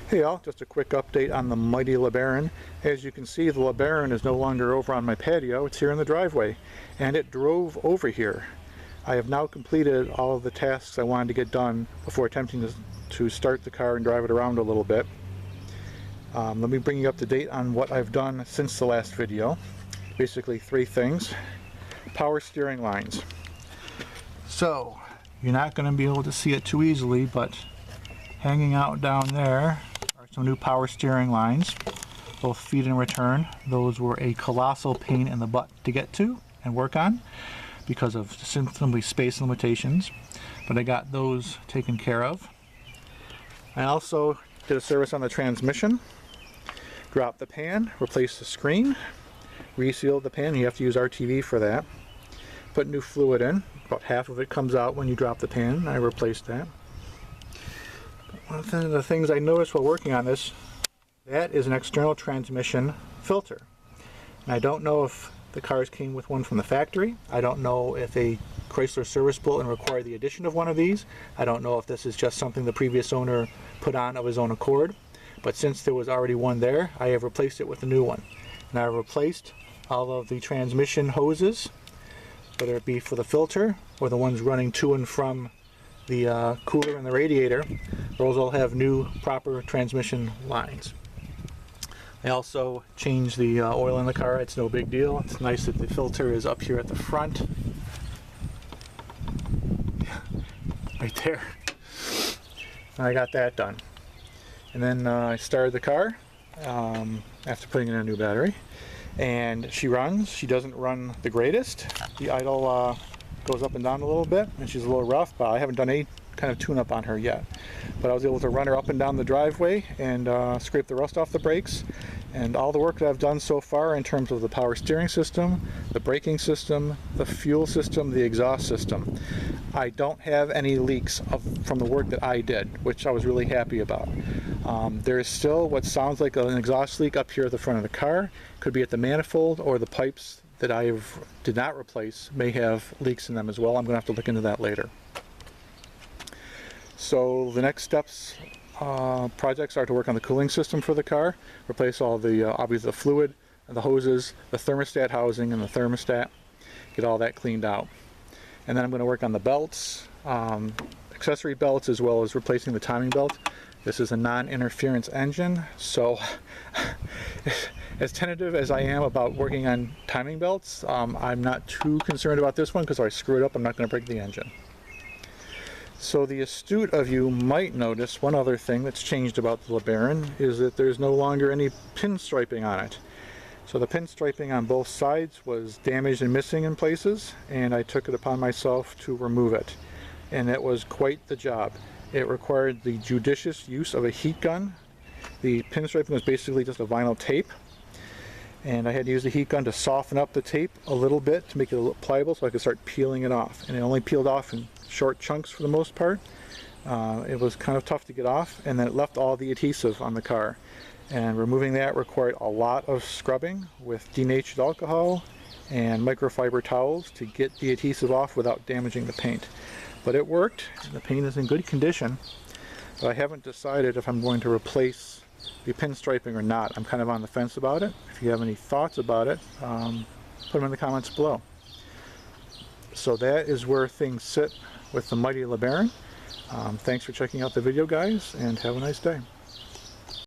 Hey all, just a quick update on the Mighty LeBaron. As you can see, the LeBaron is no longer over on my patio, it's here in the driveway, and it drove over here. I have now completed all of the tasks I wanted to get done before attempting to start the car and drive it around a little bit. Let me bring you up to date on what I've done since the last video. Basically 3 things. Power steering lines. So, you're not going to be able to see it too easily, but hanging out down there are some new power steering lines, both feed and return. Those were a colossal pain in the butt to get to and work on because of simply space limitations, but I got those taken care of. I also did a service on the transmission, dropped the pan, replaced the screen, resealed the pan. You have to use RTV for that. Put new fluid in. About half of it comes out when you drop the pan. I replaced that. One of the things I noticed while working on this, that is an external transmission filter. And I don't know if the cars came with one from the factory. I don't know if a Chrysler service bulletin required the addition of one of these. I don't know if this is just something the previous owner put on of his own accord. But since there was already one there, I have replaced it with a new one. And I've replaced all of the transmission hoses, whether it be for the filter or the ones running to and from the cooler and the radiator. Those all have new proper transmission lines. I also changed the oil in the car. It's no big deal. It's nice that the filter is up here at the front. Right there. I got that done. And then I started the car after putting in a new battery. And she runs. She doesn't run the greatest. The idle goes up and down a little bit, and she's a little rough, but I haven't done any kind of tune-up on her yet. But I was able to run her up and down the driveway and scrape the rust off the brakes. And all the work that I've done so far in terms of the power steering system, the braking system, the fuel system, the exhaust system, I don't have any leaks from the work that I did, which I was really happy about. There is still what sounds like an exhaust leak up here at the front of the car. Could be at the manifold, or the pipes that I did not replace may have leaks in them as well. I'm going to have to look into that later. So the next steps projects are to work on the cooling system for the car, replace all the obviously the fluid, the hoses, the thermostat housing, and the thermostat, get all that cleaned out. And then I'm going to work on the belts, accessory belts, as well as replacing the timing belt. This is a non-interference engine, so as tentative as I am about working on timing belts, I'm not too concerned about this one because if I screw it up, I'm not going to break the engine. So the astute of you might notice one other thing that's changed about the LeBaron is that there's no longer any pinstriping on it. So the pinstriping on both sides was damaged and missing in places, and I took it upon myself to remove it. And it was quite the job. It required the judicious use of a heat gun. The pinstriping was basically just a vinyl tape, and I had to use the heat gun to soften up the tape a little bit to make it a little pliable so I could start peeling it off. And it only peeled off in short chunks for the most part. It was kind of tough to get off, and then it left all the adhesive on the car. And removing that required a lot of scrubbing with denatured alcohol and microfiber towels to get the adhesive off without damaging the paint. But it worked, and the paint is in good condition. But I haven't decided if I'm going to replace the pinstriping or not. I'm kind of on the fence about it. If you have any thoughts about it, put them in the comments below. So that is where things sit with the Mighty LeBaron. Thanks for checking out the video, guys, and have a nice day.